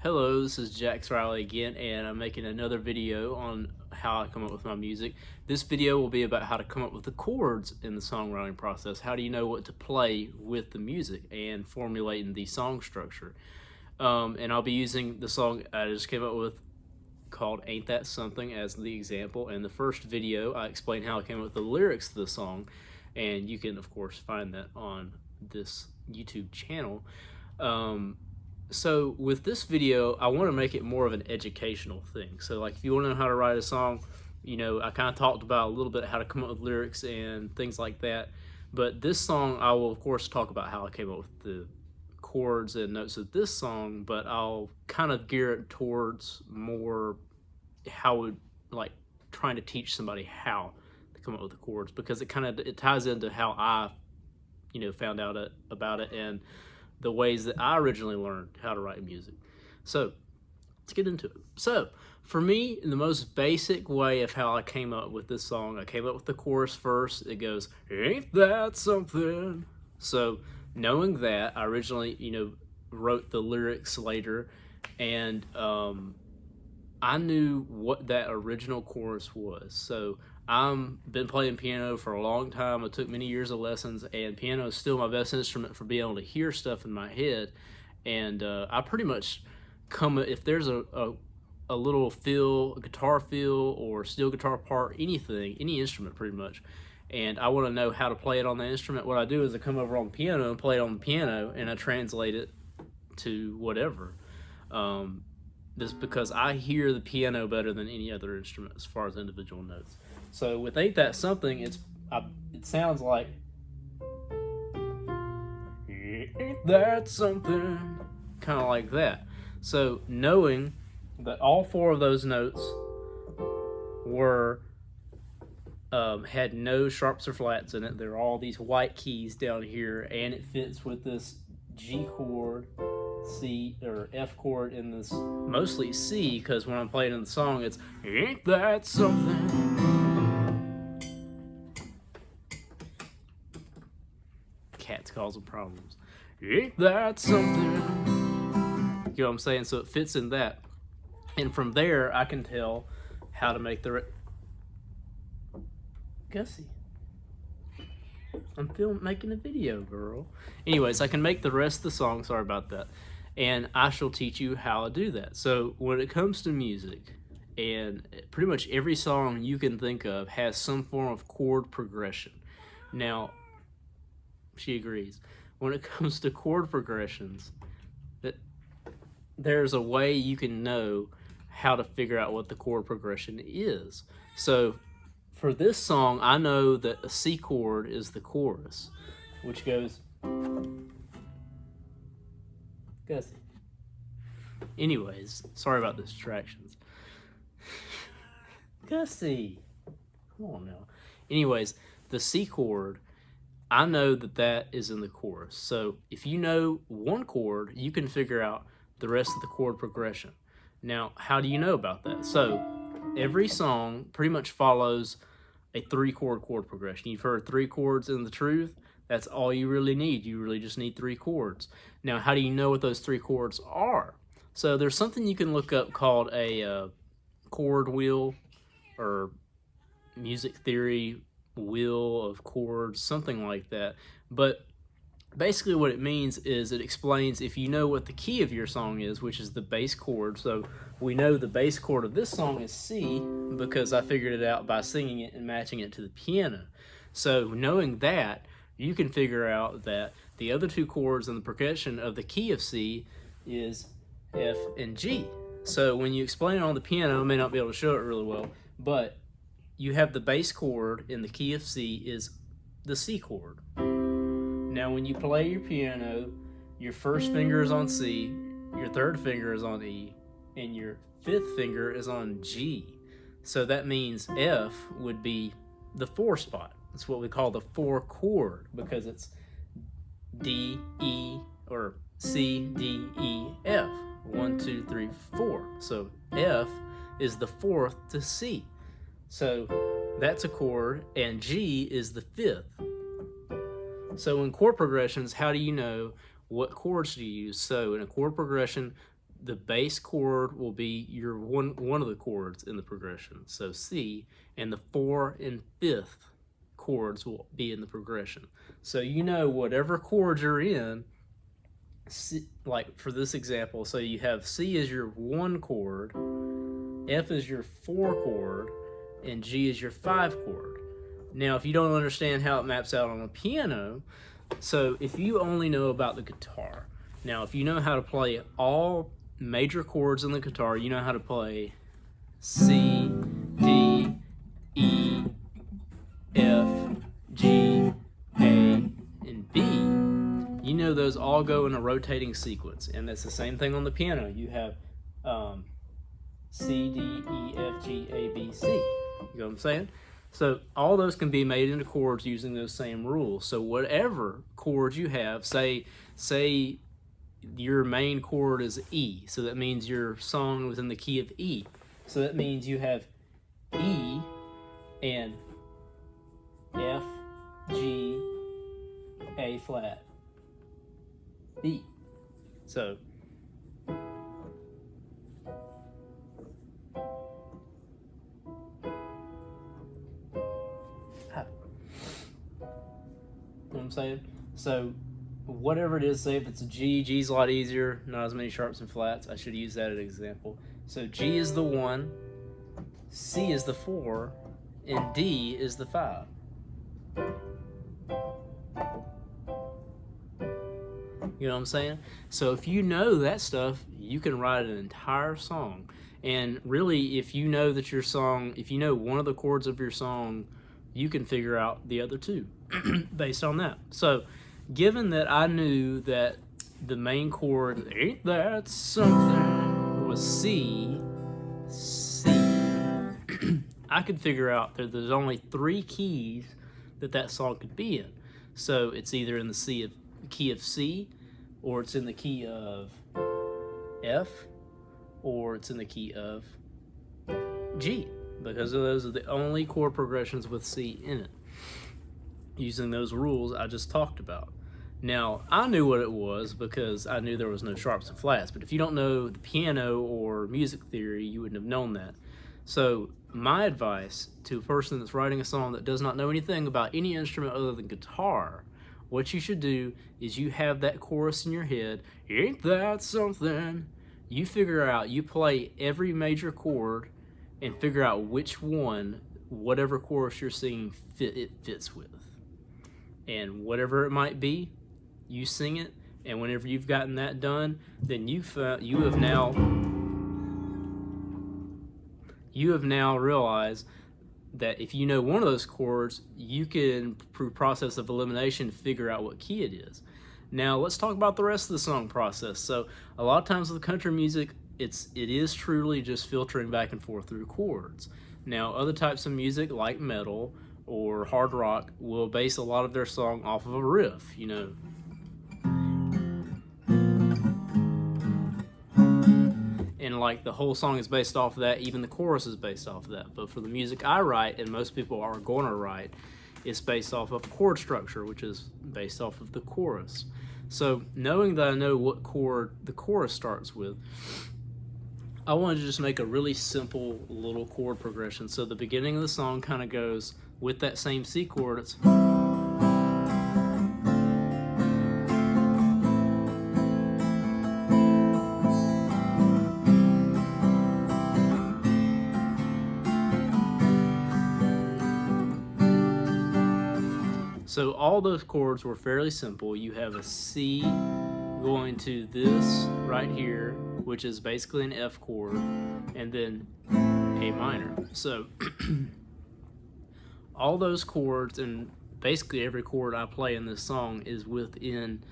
Hello, this is Jax Riley again, and I'm making another video on how I come up with my music. This video will be about how to come up with the chords in the songwriting process. How do you know what to play with the music and formulating the song structure? And I'll be using the song I just came up with called Ain't That Something as the example. In the first video, I explained how I came up with the lyrics to the song, and you can, of course, find that on this YouTube channel. So with this video, I want to make it more of an educational thing. So like if you want to know how to write a song, I kind of talked about a little bit how to come up with lyrics and things like that. But this song, I will of course talk about how I came up with the chords and notes of this song, but I'll kind of gear it towards more how it, like trying to teach somebody how to come up with the chords, because it ties into how I found out about it and the ways that I originally learned how to write music. So let's get into it. So for me, in the most basic way of how I came up with this song, I came up with the chorus first. It goes, "Ain't that something?" So knowing that, I originally, wrote the lyrics later, and I knew what that original chorus was. So I've been playing piano for a long time. I took many years of lessons, and piano is still my best instrument for being able to hear stuff in my head. And I pretty much if there's a little feel, a guitar feel, or steel guitar part, anything, any instrument pretty much, and I want to know how to play it on the instrument, what I do is I come over on the piano and play it on the piano, and I translate it to whatever. Just because I hear the piano better than any other instrument as far as individual notes. So with Ain't That Something, it sounds like ain't that something, kind of like that. So knowing that all four of those notes were had no sharps or flats in it, there are all these white keys down here, and it fits with this G chord, C or F chord in this, mostly C, because when I'm playing in the song it's ain't that something. Cats causing problems. Ain't that something? You know what I'm saying? So it fits in that, and from there I can tell how to make the Gussie, I'm making a video, girl. Anyways, I can make the rest of the song, sorry about that, and I shall teach you how to do that. So when it comes to music, and pretty much every song you can think of has some form of chord progression. Now, she agrees. When it comes to chord progressions, that there's a way you can know how to figure out what the chord progression is. So for this song, I know that a C chord is the chorus, which goes Gussie. Anyways, sorry about the distractions. Gussie, come on now. Anyways, the C chord, I know that that is in the chorus. So if you know one chord, you can figure out the rest of the chord progression. Now, how do you know about that? So every song pretty much follows a 3-chord chord progression. You've heard 3 chords in The Truth. That's all you really need. You really just need 3 chords. Now, how do you know what those 3 chords are? So there's something you can look up called a chord wheel, or music theory wheel of chords, something like that. But basically what it means is it explains if you know what the key of your song is, which is the bass chord. So we know the bass chord of this song is C because I figured it out by singing it and matching it to the piano. So knowing that, you can figure out that the other 2 chords in the progression of the key of C is F and G. So when you explain it on the piano, I may not be able to show it really well, but you have the bass chord in the key of C is the C chord. Now when you play your piano, your first finger is on C, your third finger is on E, and your 5th finger is on G. So that means F would be the 4 spot. That's what we call the 4 chord, because it's D, E, or C, D, E, F. 1, 2, 3, 4. So F is the 4th to C. So that's a chord, and G is the 5th. So in chord progressions, how do you know what chords to use? So in a chord progression, the bass chord will be your one of the chords in the progression, so C, and the 4 and 5th chords will be in the progression. So you know whatever chord you're in, C, like for this example, so you have C as your 1 chord, F is your 4 chord, and G is your 5 chord. Now, if you don't understand how it maps out on a piano, so if you only know about the guitar, now if you know how to play all major chords in the guitar, you know how to play C, D, E, F, G, A, and B. You know those all go in a rotating sequence, and that's the same thing on the piano. You have C, D, E, F, G, A, B, C. You know what I'm saying? So all those can be made into chords using those same rules. So whatever chords you have, say your main chord is E, so that means your song was in the key of E. So that means you have E and F, G, A flat, B. So you know what I'm saying? So whatever it is, say if it's a G, G's a lot easier, not as many sharps and flats. I should use that as an example. So G is the 1, C is the 4, and D is the 5. You know what I'm saying? So if you know that stuff, you can write an entire song. And really, if you know that your song, if you know one of the chords of your song, you can figure out the other two based on that. So given that I knew that the main chord, ain't that something, was C, I could figure out that there's only 3 keys that song could be in. So it's either in the key of C, or it's in the key of F, or it's in the key of G, because those are the only chord progressions with C in it, using those rules I just talked about. Now, I knew what it was because I knew there was no sharps and flats, but if you don't know the piano or music theory, you wouldn't have known that. So my advice to a person that's writing a song that does not know anything about any instrument other than guitar, what you should do is you have that chorus in your head, ain't that something? You figure out, you play every major chord and figure out which one, whatever chorus you're singing, it fits with. And whatever it might be, you sing it, and whenever you've gotten that done, then you have now realized that if you know one of those chords, you can, through process of elimination, figure out what key it is. Now let's talk about the rest of the song process. So a lot of times with country music, it is truly just filtering back and forth through chords. Now other types of music like metal or hard rock will base a lot of their song off of a riff, you know. And like the whole song is based off of that, even the chorus is based off of that. But for the music I write, and most people are going to write, it's based off of chord structure, which is based off of the chorus. So knowing that I know what chord the chorus starts with, I wanted to just make a really simple little chord progression. So the beginning of the song kind of goes with that same C chord. It's so all those chords were fairly simple. You have a C going to this right here, which is basically an F chord, and then A minor. So all those chords and basically every chord I play in this song is within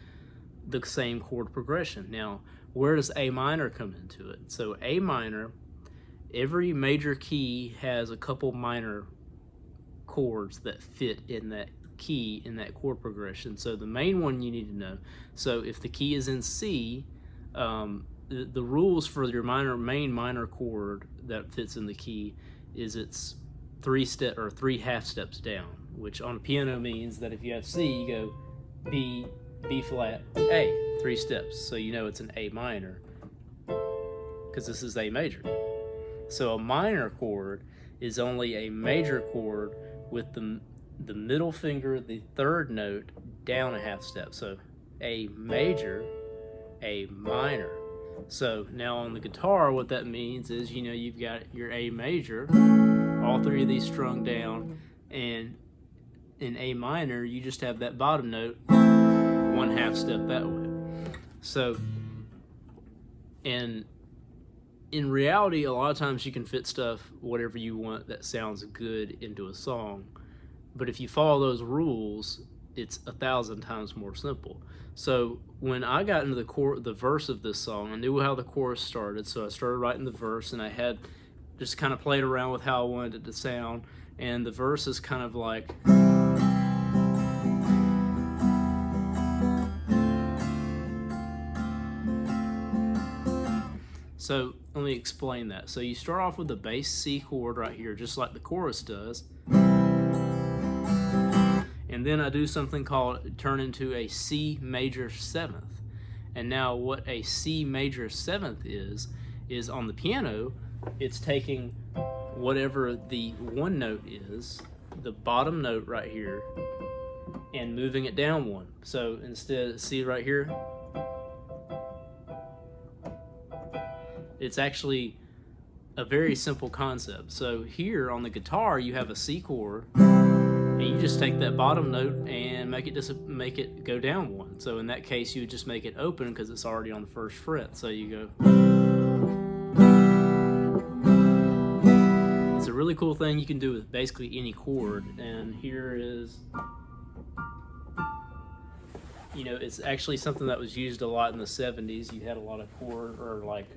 the same chord progression. Now, where does A minor come into it? So A minor, every major key has a couple minor chords that fit in that key in that chord progression. So the main one you need to know. So if the key is in C, the rules for your main minor chord that fits in the key is it's 3 half steps down, which on a piano means that if you have C, you go B, B flat, A, 3 steps. So you know it's an A minor. because this is A major. So a minor chord is only a major chord with the middle finger, the third note, down a half step. So A major, A minor. So now on the guitar, what that means is, you've got your A major, all three of these strung down, and in A minor, you just have that bottom note, one half step that way. So, and in reality, a lot of times you can fit stuff, whatever you want that sounds good, into a song. But if you follow those rules, it's 1,000 times more simple. So when I got into the verse of this song, I knew how the chorus started, so I started writing the verse, and I had just kind of played around with how I wanted it to sound. And the verse is kind of like, so let me explain that. So you start off with the bass C chord right here, just like the chorus does. And then I do something called turn into a C major seventh. And now what a C major seventh is on the piano, it's taking whatever the one note is, the bottom note right here, and moving it down one. So instead, see right here? It's actually a very simple concept. So here on the guitar, you have a C chord, and you just take that bottom note and make it go down one. So in that case, you would just make it open because it's already on the first fret. So you go. It's a really cool thing you can do with basically any chord. And here is, it's actually something that was used a lot in the 70s. You had a lot of chord, or like,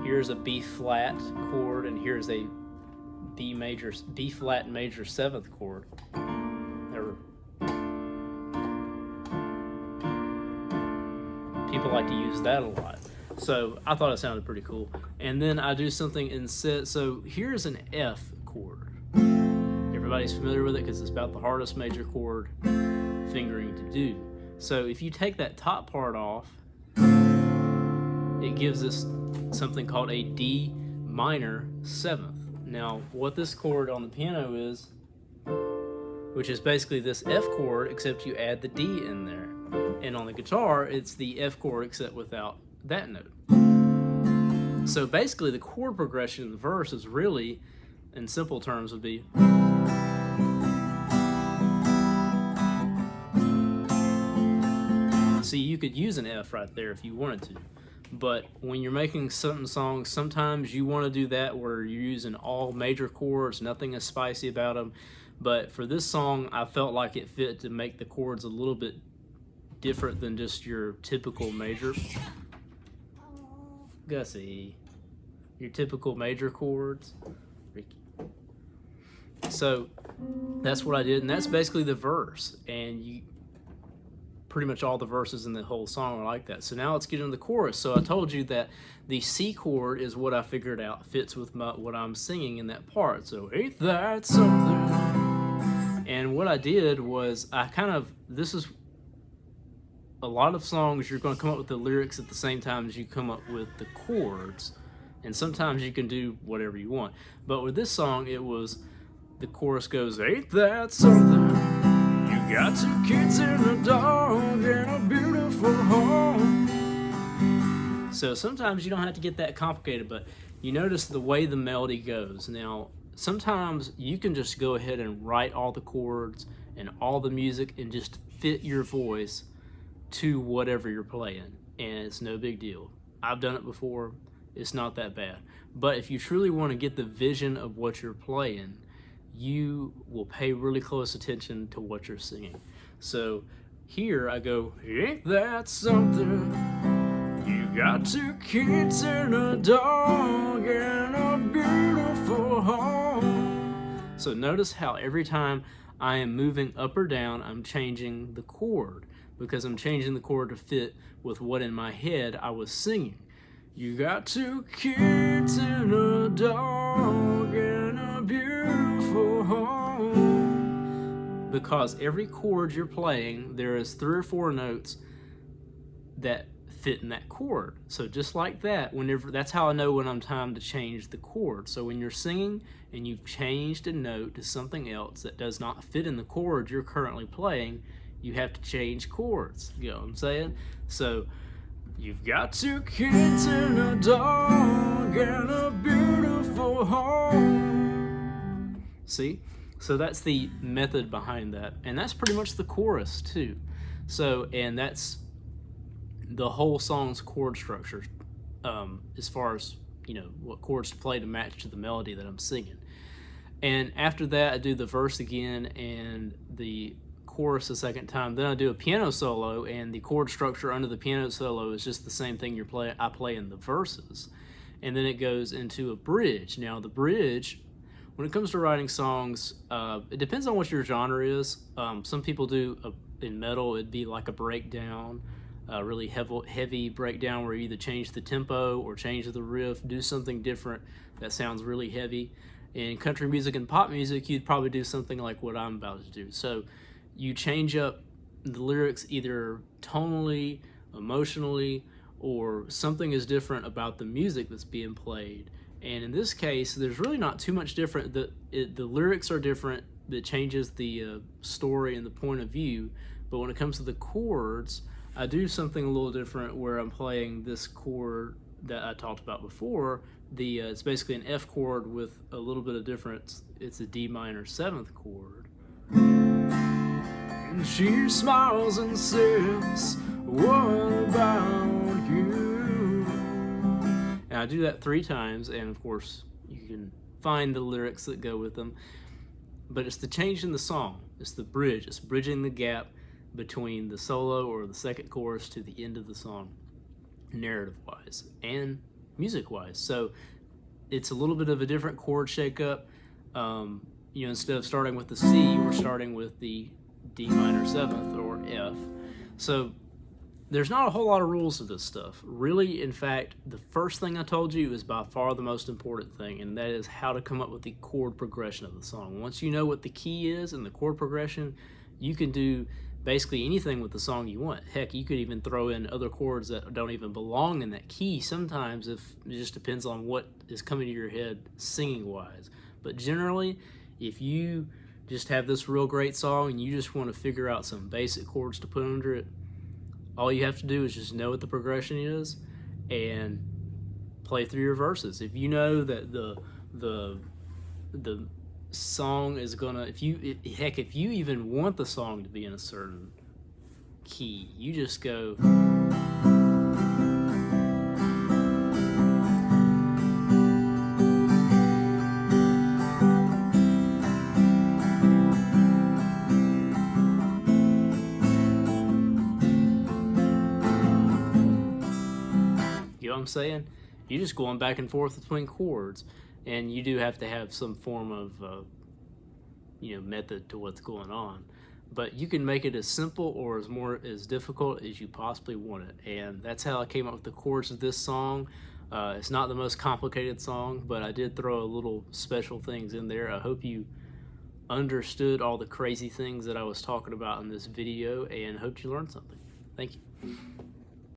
here's a B flat chord, and here's a B flat major seventh chord. People like to use that a lot. So I thought it sounded pretty cool. And then I do something instead. So here's an F chord. Everybody's familiar with it because it's about the hardest major chord fingering to do. So if you take that top part off, it gives us something called a D minor seventh. Now, what this chord on the piano is, which is basically this F chord, except you add the D in there. And on the guitar, it's the F chord, except without that note. So basically, the chord progression in the verse is really, in simple terms, would be. See, you could use an F right there if you wanted to. But when you're making certain songs, sometimes you want to do that where you're using all major chords, nothing is spicy about them. But for this song, I felt like it fit to make the chords a little bit different than just your typical major. Gussie, your typical major chords. Ricky. So that's what I did, and that's basically the verse. And pretty much all the verses in the whole song are like that. So now let's get into the chorus. So I told you that the C chord is what I figured out fits with what I'm singing in that part. So ain't that something? And what I did was this is a lot of songs you're going to come up with the lyrics at the same time as you come up with the chords. And sometimes you can do whatever you want. But with this song, it was, the chorus goes, ain't that something? You got 2 kids and a dog and a beautiful home. So sometimes you don't have to get that complicated, but you notice the way the melody goes. Now, sometimes you can just go ahead and write all the chords and all the music and just fit your voice to whatever you're playing, and it's no big deal. I've done it before. It's not that bad. But if you truly want to get the vision of what you're playing, you will pay really close attention to what you're singing. So here I go, ain't that something? You got 2 kids and a dog and a beautiful home. So notice how every time I am moving up or down, I'm changing the chord, because I'm changing the chord to fit with what in my head I was singing. You got 2 kids and a dog and a beautiful home. Because every chord you're playing, there is 3 or 4 notes that fit in that chord. So just like that, whenever, that's how I know when I'm time to change the chord. So when you're singing and you've changed a note to something else that does not fit in the chord you're currently playing, you have to change chords. You know what I'm saying? So you've got 2 kids and a dog and a beautiful home. See? So that's the method behind that. And that's pretty much the chorus too. So, and that's the whole song's chord structure, as far as, you know, what chords to play to match to the melody that I'm singing. And after that, I do the verse again and the chorus a second time. Then I do a piano solo, and the chord structure under the piano solo is just the same thing I play in the verses. And then it goes into a bridge. Now, the bridge, when it comes to writing songs, it depends on what your genre is. Some people do, in metal, it'd be like a breakdown, a really heavy breakdown where you either change the tempo or change the riff, do something different that sounds really heavy. In country music and pop music, you'd probably do something like what I'm about to do. So you change up the lyrics either tonally, emotionally, or something is different about the music that's being played. And in this case, there's really not too much different. The lyrics are different. It changes the story and the point of view. But when it comes to the chords, I do something a little different where I'm playing this chord that I talked about before. It's basically an F chord with a little bit of difference. It's a D minor 7th chord. And she smiles and says, "What about you?" And I do that 3 times, and of course you can find the lyrics that go with them. But it's the change in the song. It's the bridge. It's bridging the gap between the solo or the second chorus to the end of the song, narrative-wise and music-wise. So it's a little bit of a different chord shakeup. You know, instead of starting with the C, we're starting with the D minor 7th or F. So there's not a whole lot of rules to this stuff. Really, in fact, the first thing I told you is by far the most important thing, and that is how to come up with the chord progression of the song. Once you know what the key is and the chord progression, you can do basically anything with the song you want. Heck, you could even throw in other chords that don't even belong in that key sometimes, if it just depends on what is coming to your head singing-wise. But generally, if you just have this real great song and you just want to figure out some basic chords to put under it, all you have to do is just know what the progression is and play through your verses. If you know that the song is gonna, if you even want the song to be in a certain key, you just go, you know what I'm saying? You're just going back and forth between chords, and you do have to have some form of method to what's going on. But you can make it as simple or as difficult as you possibly want it. And that's how I came up with the chords of this song. It's not the most complicated song, but I did throw a little special things in there. I hope you understood all the crazy things that I was talking about in this video, and hope you learned something. Thank you.